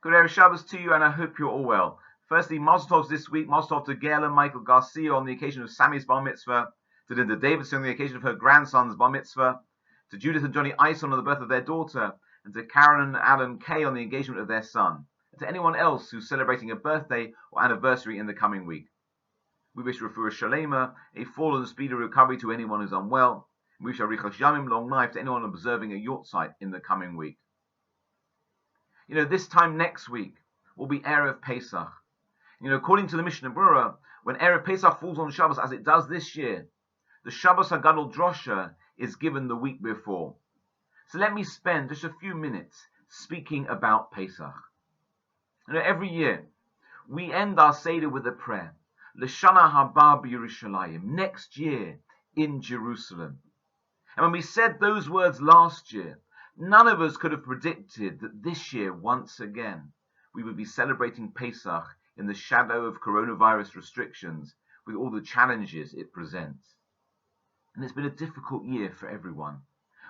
Good Erev Shabbos to you, and I hope you're all well. Firstly, Mazel Tovs this week. Mazel Tov to Gail and Michael Garcia on the occasion of Sammy's bar mitzvah, to Linda Davidson on the occasion of her grandson's bar mitzvah, to Judith and Johnny Ison on the birth of their daughter, and to Karen and Alan Kay on the engagement of their son, and to anyone else who's celebrating a birthday or anniversary in the coming week. We wish Refuah Shalema, a full and speedy recovery to anyone who's unwell. We wish Arichas Yamim, long life, to anyone observing a yortzeit in the coming week. This time next week will be Erev Pesach. According to the Mishnah Berurah, when Erev Pesach falls on Shabbos, as it does this year, the Shabbos HaGadol drasha is given the week before. So let me spend just a few minutes speaking about Pesach. Every year, we end our Seder with a prayer, L'shana haba b'Yerushalayim, next year in Jerusalem. And when we said those words last year, none of us could have predicted that this year, once again, we would be celebrating Pesach in the shadow of coronavirus restrictions with all the challenges it presents. And it's been a difficult year for everyone.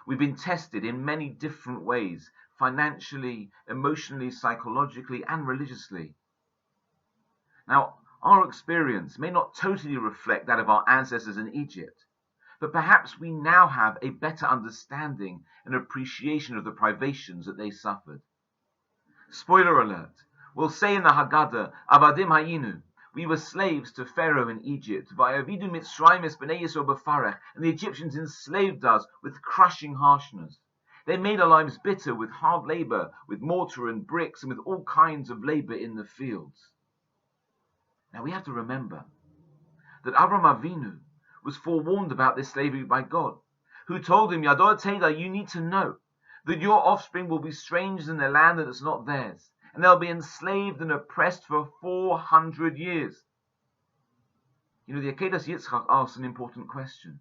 We've been tested in many different ways, financially, emotionally, psychologically, and religiously. Now, our experience may not totally reflect that of our ancestors in Egypt, but perhaps we now have a better understanding and appreciation of the privations that they suffered. Spoiler alert, we'll say in the Haggadah, Avadim Hayinu, we were slaves to Pharaoh in Egypt, Vayavidu Mitzrayim es bnei Yisrael b'farech, and the Egyptians enslaved us with crushing harshness. They made our lives bitter with hard labor, with mortar and bricks, and with all kinds of labor in the fields. Now we have to remember that Avraham Avinu was forewarned about this slavery by God, who told him, Yador Teda, you need to know that your offspring will be strangers in a land that is not theirs, and they'll be enslaved and oppressed for 400 years. The Akedas Yitzchak asks an important question.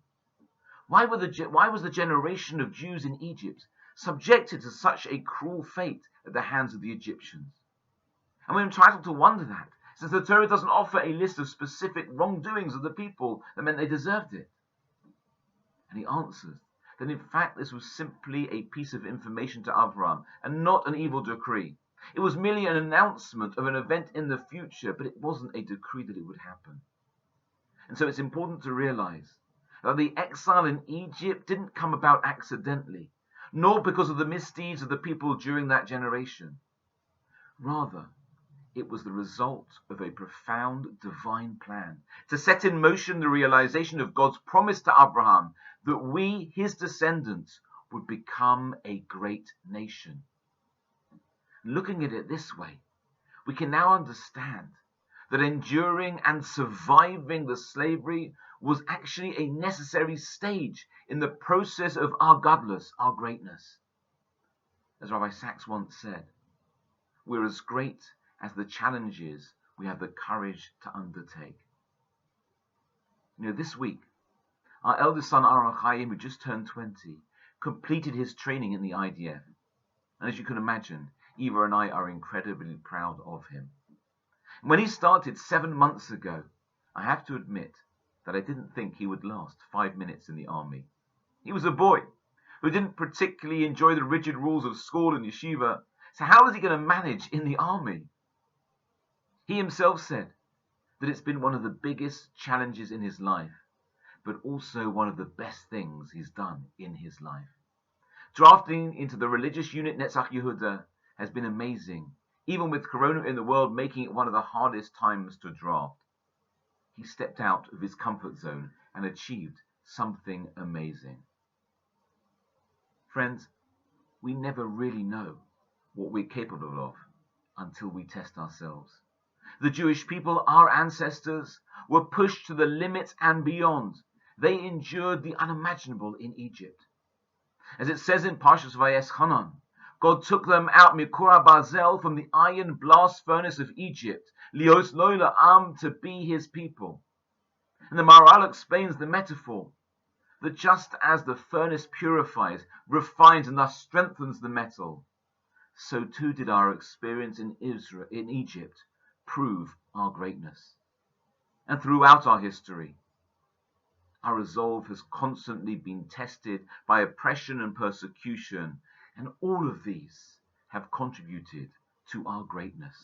Why was the generation of Jews in Egypt subjected to such a cruel fate at the hands of the Egyptians? And we're entitled to wonder that, since the Torah doesn't offer a list of specific wrongdoings of the people that meant they deserved it. And he answers that in fact this was simply a piece of information to Avraham and not an evil decree. It was merely an announcement of an event in the future, but it wasn't a decree that it would happen. And so it's important to realize that the exile in Egypt didn't come about accidentally, nor because of the misdeeds of the people during that generation. Rather, it was the result of a profound divine plan to set in motion the realization of God's promise to Abraham that we, his descendants, would become a great nation. Looking at it this way, we can now understand that enduring and surviving the slavery was actually a necessary stage in the process of our godless, our greatness. As Rabbi Sachs once said, we're as great as the challenges we have the courage to undertake. This week, our eldest son Aaron Chaim, who just turned 20, completed his training in the IDF. And as you can imagine, Eva and I are incredibly proud of him. When he started 7 months ago, I have to admit that I didn't think he would last 5 minutes in the army. He was a boy who didn't particularly enjoy the rigid rules of school and yeshiva, so how was he going to manage in the army? He himself said that it's been one of the biggest challenges in his life, but also one of the best things he's done in his life. Drafting into the religious unit Netzach Yehuda has been amazing, even with Corona in the world making it one of the hardest times to draft. He stepped out of his comfort zone and achieved something amazing. Friends, we never really know what we're capable of until we test ourselves. The Jewish people, our ancestors, were pushed to the limits and beyond. They endured the unimaginable in Egypt. As it says in Parshas Vayeschanan, God took them out Mikura Barzel from the iron blast furnace of Egypt, Lios Loila Am, to be his people. And the Maharal explains the metaphor that just as the furnace purifies, refines, and thus strengthens the metal, so too did our experience in Egypt prove our greatness. And throughout our history, our resolve has constantly been tested by oppression and persecution, and all of these have contributed to our greatness.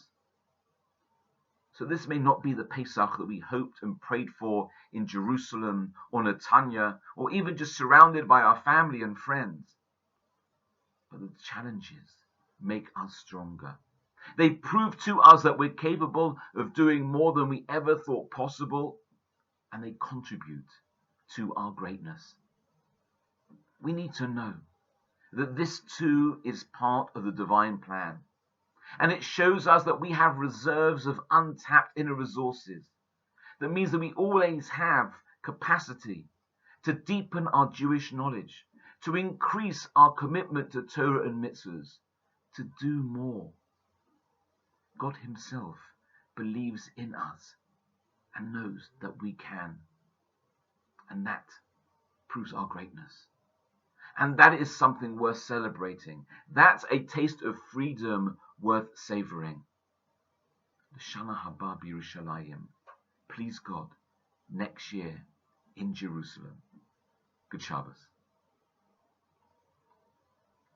So this may not be the Pesach that we hoped and prayed for in Jerusalem or Netanya, or even just surrounded by our family and friends. But the challenges make us stronger. They prove to us that we're capable of doing more than we ever thought possible, and they contribute to our greatness. We need to know that this too is part of the divine plan. And it shows us that we have reserves of untapped inner resources. That means that we always have capacity to deepen our Jewish knowledge, to increase our commitment to Torah and mitzvahs, to do more. God himself believes in us and knows that we can. And that proves our greatness. And that is something worth celebrating. That's a taste of freedom worth savoring. L'shana haba b'Yerushalayim. Please God, next year in Jerusalem. Good Shabbos.